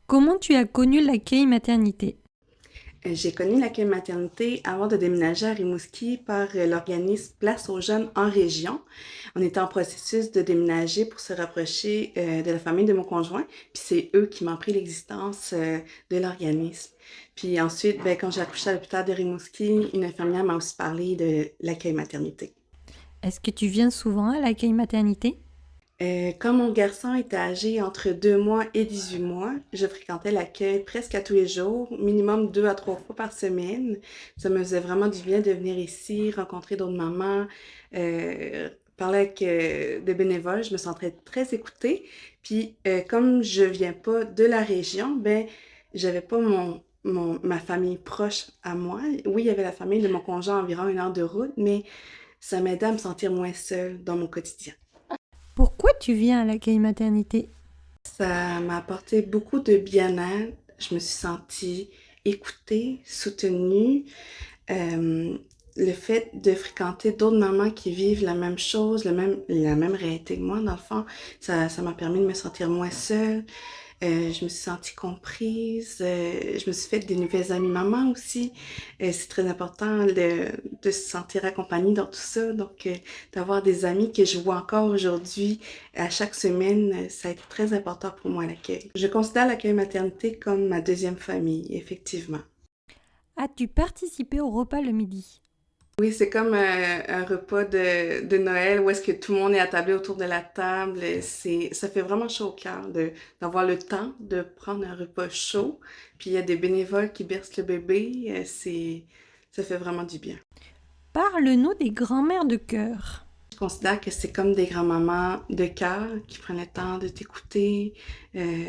Comment tu as connu l'accueil maternité? J'ai connu l'accueil maternité avant de déménager à Rimouski par l'organisme Place aux jeunes en région. On était en processus de déménager pour se rapprocher de la famille de mon conjoint, puis c'est eux qui m'ont appris l'existence de l'organisme. Puis ensuite, ben, quand j'ai accouché à l'hôpital de Rimouski, une infirmière m'a aussi parlé de l'accueil maternité. Est-ce que tu viens souvent à l'accueil maternité? Quand mon garçon était âgé entre 2 mois et 18 mois, je fréquentais l'accueil presque à tous les jours, minimum 2 à 3 fois par semaine. Ça me faisait vraiment du bien de venir ici, rencontrer d'autres mamans, parler avec des bénévoles. Je me sentais très écoutée. Puis, comme je viens pas de la région, ben, j'avais pas ma famille proche à moi. Oui, il y avait la famille de mon conjoint à environ 1 heure de route, mais ça m'aidait à me sentir moins seule dans mon quotidien. Pourquoi tu viens à l'accueil maternité? Ça m'a apporté beaucoup de bien-être. Je me suis sentie écoutée, soutenue. Euh, le fait de fréquenter d'autres mamans qui vivent la même chose, la même réalité que moi, dans le fond, ça m'a permis de me sentir moins seule. Je me suis sentie comprise. Je me suis fait des nouvelles amies mamans aussi. C'est très important de se sentir accompagnée dans tout ça. Donc, d'avoir des amis que je vois encore aujourd'hui, à chaque semaine, ça a été très important pour moi, l'accueil. Je considère l'accueil maternité comme ma deuxième famille, effectivement. As-tu participé au repas le midi? Oui, c'est comme un repas de Noël où est-ce que tout le monde est attablé autour de la table. Ça fait vraiment chaud au cœur d'avoir le temps de prendre un repas chaud. Puis il y a des bénévoles qui bercent le bébé. Ça fait vraiment du bien. Parle-nous des grands-mères de cœur. Je considère que c'est comme des grands-mamans de cœur qui prennent le temps de t'écouter, euh,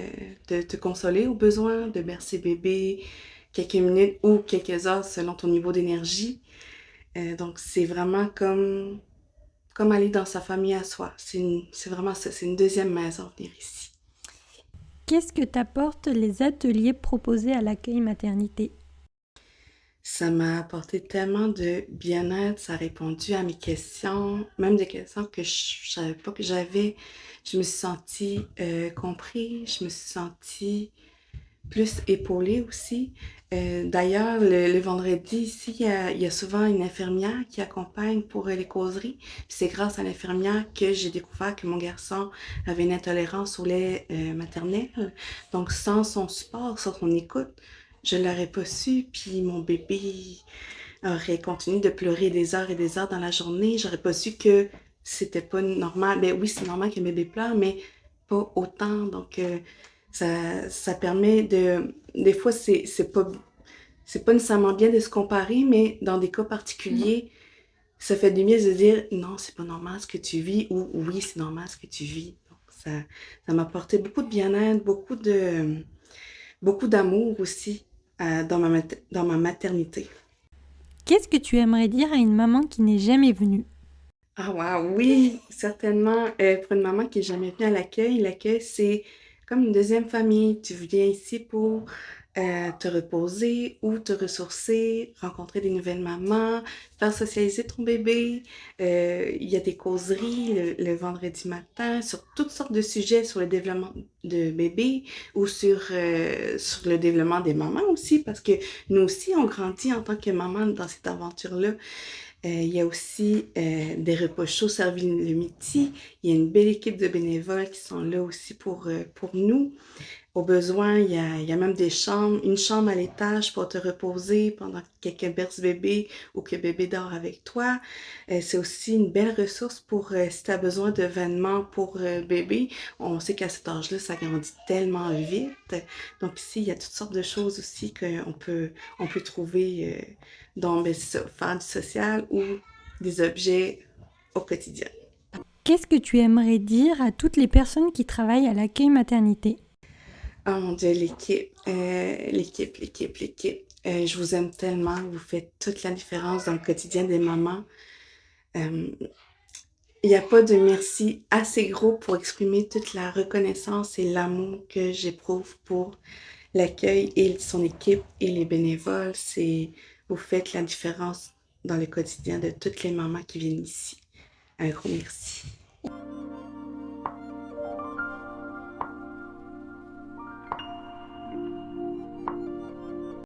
de te consoler au besoin, de bercer bébé quelques minutes ou quelques heures selon ton niveau d'énergie. Donc c'est vraiment comme aller dans sa famille à soi. C'est vraiment ça, c'est une deuxième maison venir ici. Qu'est-ce que t'apportent les ateliers proposés à l'accueil maternité? Ça m'a apporté tellement de bien-être, ça a répondu à mes questions, même des questions que je savais pas que j'avais. Je me suis sentie comprise, je me suis sentie plus épaulée aussi. D'ailleurs, le vendredi ici, il y a souvent une infirmière qui accompagne pour les causeries. Puis c'est grâce à l'infirmière que j'ai découvert que mon garçon avait une intolérance au lait maternel. Donc, sans son support, sans son écoute, je l'aurais pas su. Puis mon bébé aurait continué de pleurer des heures et des heures dans la journée. J'aurais pas su que c'était pas normal. Ben oui, c'est normal qu'un bébé pleure, mais pas autant. Donc, ça permet de... Des fois, c'est pas nécessairement bien de se comparer, mais dans des cas particuliers, ça fait du mieux de dire non, c'est pas normal ce que tu vis ou oui, c'est normal ce que tu vis. Donc, ça m'a apporté beaucoup de bien-être, beaucoup d'amour aussi dans ma maternité. Qu'est-ce que tu aimerais dire à une maman qui n'est jamais venue? Ah wow, oui, certainement. Pour une maman qui n'est jamais venue à l'accueil, c'est comme une deuxième famille. Tu viens ici pour te reposer ou te ressourcer, rencontrer des nouvelles mamans, faire socialiser ton bébé. Il y a des causeries le vendredi matin sur toutes sortes de sujets sur le développement de bébé ou sur le développement des mamans aussi, parce que nous aussi, on grandit en tant que maman dans cette aventure-là. Il y a aussi des repas chauds servis le midi. Il y a une belle équipe de bénévoles qui sont là aussi pour nous. Au besoin, il y a même une chambre à l'étage pour te reposer pendant que quelqu'un berce bébé ou que bébé dort avec toi. C'est aussi une belle ressource pour si tu as besoin de vêtements pour bébé. On sait qu'à cet âge-là, ça grandit tellement vite. Donc ici, il y a toutes sortes de choses aussi on peut trouver dans ben, faire du social ou des objets au quotidien. Qu'est-ce que tu aimerais dire à toutes les personnes qui travaillent à l'accueil maternité? Oh mon Dieu, l'équipe. Je vous aime tellement. Vous faites toute la différence dans le quotidien des mamans. Euh, Il n'y a pas de merci assez gros pour exprimer toute la reconnaissance et l'amour que j'éprouve pour l'accueil et son équipe et les bénévoles. Vous faites la différence dans le quotidien de toutes les mamans qui viennent ici. Un gros merci.